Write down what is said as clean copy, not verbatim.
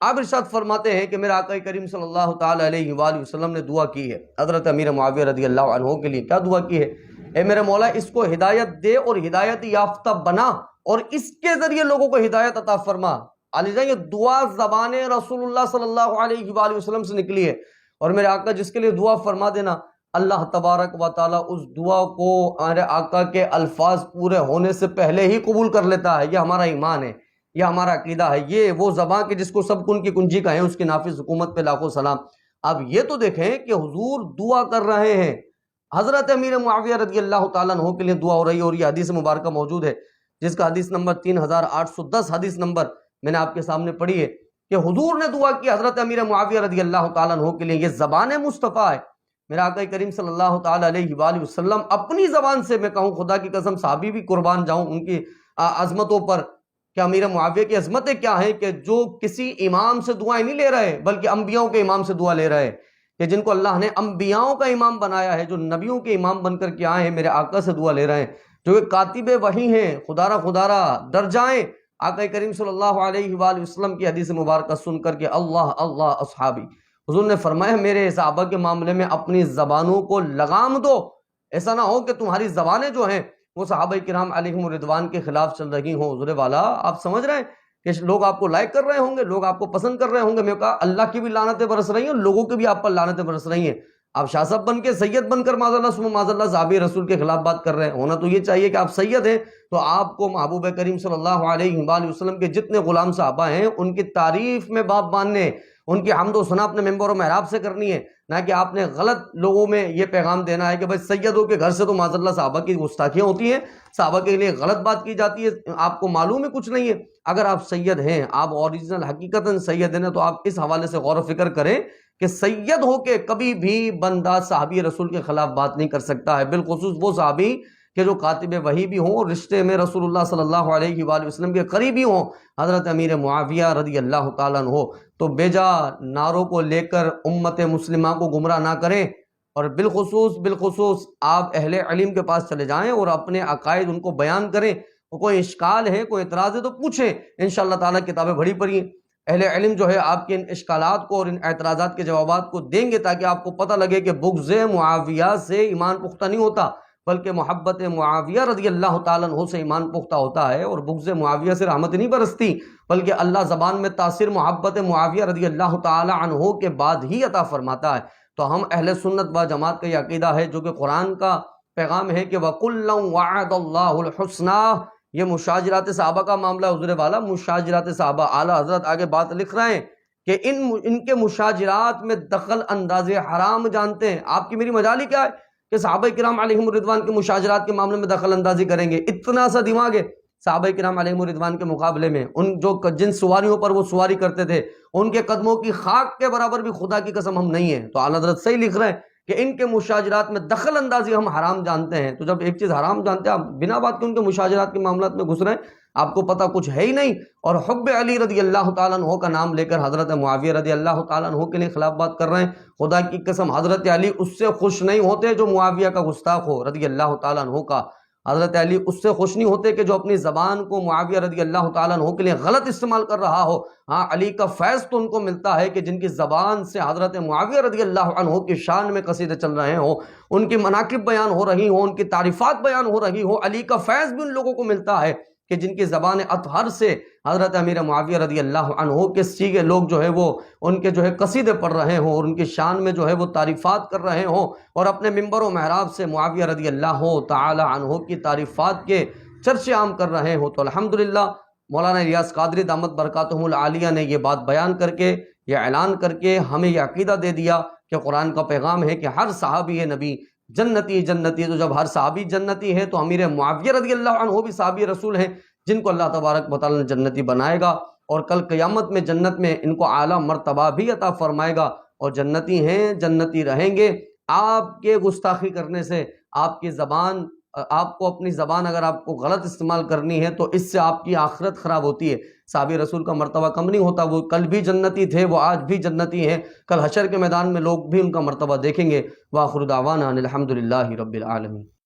آپ ارشاد فرماتے ہیں کہ میرے آقا کریم صلی اللہ تعالی علیہ وآلہ وسلم نے دعا کی ہے حضرت امیر معاویہ رضی اللہ عنہ کے لیے. کیا دعا کی ہے؟ اے میرے مولا اس کو ہدایت دے اور ہدایت یافتہ بنا اور اس کے ذریعے لوگوں کو ہدایت عطا فرما. علی جان، یہ دعا زبان رسول اللہ صلی اللہ علیہ وآلہ وسلم سے نکلی ہے، اور میرے آقا جس کے لیے دعا فرما دینا، اللہ تبارک و تعالیٰ اس دعا کو میرے آقا کے الفاظ پورے ہونے سے پہلے ہی قبول کر لیتا ہے. یہ ہمارا ایمان ہے، یہ ہمارا عقیدہ ہے. یہ وہ زبان کے جس کو سب کن کی کنجی کہیں، اس کی نافذ حکومت پہ لاکھوں سلام. اب یہ تو دیکھیں کہ حضور دعا کر رہے ہیں، حضرت امیر معاویہ رضی اللہ تعالیٰ عنہ کے لیے دعا ہو رہی ہے، اور یہ حدیث مبارکہ موجود ہے جس کا حدیث نمبر 3810 حدیث نمبر میں نے آپ کے سامنے پڑھی ہے کہ حضور نے دعا کی حضرت امیر معاویہ رضی اللہ تعالیٰ عنہ کے لیے. یہ زبان مصطفیٰ ہے. میرا آقا کریم صلی اللہ تعالیٰ علیہ وآلہ وسلم اپنی زبان سے، میں کہوں خدا کی قسم صحابی بھی قربان جاؤں ان کی عظمتوں پر، کہ امیر معاویہ کی عظمتیں کیا ہیں کہ جو کسی امام سے دعائیں نہیں لے رہے بلکہ انبیاءوں کے امام سے دعا لے رہے، کہ جن کو اللہ نے انبیاءوں کا امام بنایا ہے، جو نبیوں کے امام بن کر کے آئے ہیں، میرے آقا سے دعا لے رہے ہیں، جو کہ کاتب وحی ہیں، خدارہ درجائیں. آقا کریم صلی اللہ علیہ وآلہ وسلم کی حدیث مبارکہ سن کر کے اللہ اللہ اصحابی، حضور نے فرمایا میرے صحابہ کے معاملے میں اپنی زبانوں کو لگام دو. ایسا نہ ہو کہ تمہاری زبانیں جو ہیں وہ صحابہ کرام علیہم الرضوان کے خلاف چل رہی ہوں. حضور والا آپ سمجھ رہے ہیں کہ لوگ آپ کو لائک کر رہے ہوں گے، لوگ آپ کو پسند کر رہے ہوں گے. میں کہا اللہ کی بھی لعنتیں برس رہی ہیں، لوگوں کی بھی آپ پر لعنتیں برس رہی ہیں. آپ شاہ صاحب بن کے سید بن کر معاذ اللہ ثم معاذ اللہ صحابی رسول کے خلاف بات کر رہے ہیں. ہونا تو یہ چاہیے کہ آپ سید ہیں تو آپ کو محبوب کریم صلی اللہ علیہ وآلہ وسلم کے جتنے غلام صحابہ ہیں ان کی تعریف میں باپ باندھنے، ان کی حمد و ثنا اپنے ممبر و محراب سے کرنی ہے، نہ کہ آپ نے غلط لوگوں میں یہ پیغام دینا ہے کہ بھائی سیدوں کے گھر سے تو معاذ اللہ صحابہ کی گستاخیاں ہوتی ہیں، صحابہ کے لیے غلط بات کی جاتی ہے. آپ کو معلوم ہے کچھ نہیں ہے. اگر آپ سید ہیں، آپ اوریجنل حقیقتاً سید ہیں، تو آپ اس حوالے سے غور و فکر کریں کہ سید ہو کے کبھی بھی بندہ صحابی رسول کے خلاف بات نہیں کر سکتا ہے، بالخصوص وہ صحابی کہ جو کاتب وحی بھی ہوں اور رشتے میں رسول اللہ صلی اللہ علیہ وآلہ وسلم کے قریبی ہوں، حضرت امیر معاویہ رضی اللہ تعالیٰ عنہ. تو بیجا نعروں کو لے کر امت مسلمہ کو گمراہ نہ کریں، اور بالخصوص آپ اہل علم کے پاس چلے جائیں اور اپنے عقائد ان کو بیان کریں. کوئی اشکال ہے، کوئی اعتراض ہے تو پوچھیں، انشاءاللہ تعالیٰ کتابیں بڑی پڑھی. اہل علم جو ہے آپ کے ان اشکالات کو اور ان اعتراضات کے جوابات کو دیں گے تاکہ آپ کو پتہ لگے کہ بغض معاویہ سے ایمان پختہ نہیں ہوتا، بلکہ محبت معاویہ رضی اللہ تعالیٰ عنہ سے ایمان پختہ ہوتا ہے. اور بغض معاویہ سے رحمت نہیں برستی، بلکہ اللہ زبان میں تاثیر محبت معاویہ رضی اللہ تعالیٰ عنہ کے بعد ہی عطا فرماتا ہے. تو ہم اہل سنت و جماعت کا یہ عقیدہ ہے جو کہ قرآن کا پیغام ہے کہ وَكُلًّا وَعَدَ اللَّهُ الْحُسْنَى. یہ مشاجرات صحابہ کا معاملہ حضور والا، مشاجرات صحابہ. اعلیٰ حضرت آگے بات لکھ رہے ہیں کہ ان کے مشاجرات میں دخل انداز حرام جانتے ہیں. آپ کی میری مجالی کیا ہے کہ صحابہ کرام علیہم الرضوان کے مشاجرات کے معاملے میں دخل اندازی کریں گے؟ اتنا سا دماغ ہے صحابہ کرام علیہم الرضوان کے مقابلے میں. ان جو جن سواریوں پر وہ سواری کرتے تھے ان کے قدموں کی خاک کے برابر بھی خدا کی قسم ہم نہیں ہیں. تو اعلیٰ حضرت صحیح لکھ رہے ہیں کہ ان کے مشاجرات میں دخل اندازی ہم حرام جانتے ہیں. تو جب ایک چیز حرام جانتے ہیں آپ بنا بات کے ان کے مشاجرات کے معاملات میں گھس رہے ہیں، آپ کو پتہ کچھ ہے ہی نہیں. اور حب علی رضی اللہ تعالیٰ عنہ کا نام لے کر حضرت معاویہ رضی اللہ تعالیٰ عنہ کے لیے خلاف بات کر رہے ہیں. خدا کی قسم حضرت علی اس سے خوش نہیں ہوتے جو معاویہ کا گستاخ ہو رضی اللہ تعالیٰ عنہ کا. حضرت علی اس سے خوش نہیں ہوتے کہ جو اپنی زبان کو معاویہ رضی اللہ تعالیٰ عنہ کے لیے غلط استعمال کر رہا ہو. ہاں، علی کا فیض تو ان کو ملتا ہے کہ جن کی زبان سے حضرت معاویہ رضی اللہ عنہ کی شان میں قصیدے چل رہے ہوں، ان کی مناقب بیان ہو رہی ہوں، ان کی تعریفات بیان ہو رہی ہوں. علی کا فیض بھی ان لوگوں کو ملتا ہے کہ جن کی زبان اطہر سے حضرت امیر معاویہ رضی اللہ عنہ کے سیگے لوگ جو ہے وہ ان کے جو ہے قصیدے پڑھ رہے ہوں اور ان کی شان میں جو ہے وہ تعریفات کر رہے ہوں، اور اپنے ممبر و محراب سے معاویہ رضی اللہ تعالی عنہ کی تعریفات کے چرچے عام کر رہے ہوں. تو الحمدللہ مولانا الیاس قادری دامت برکاتہم العالیہ نے یہ بات بیان کر کے، یہ اعلان کر کے ہمیں یہ عقیدہ دے دیا کہ قرآن کا پیغام ہے کہ ہر صحابی نبی جنتی. تو جب ہر صحابی جنتی ہے تو امیر معاویہ رضی اللہ عنہ بھی صحابی رسول ہیں جن کو اللہ تبارک و تعالیٰ نے جنتی بنائے گا، اور کل قیامت میں جنت میں ان کو اعلیٰ مرتبہ بھی عطا فرمائے گا، اور جنتی ہیں، جنتی رہیں گے. آپ کے گستاخی کرنے سے آپ کی زبان، آپ کو اپنی زبان اگر آپ کو غلط استعمال کرنی ہے تو اس سے آپ کی آخرت خراب ہوتی ہے. صحابی رسول کا مرتبہ کم نہیں ہوتا. وہ کل بھی جنتی تھے، وہ آج بھی جنتی ہیں. کل حشر کے میدان میں لوگ بھی ان کا مرتبہ دیکھیں گے. وآخر دعوانا ان الحمد للہ رب العالمین.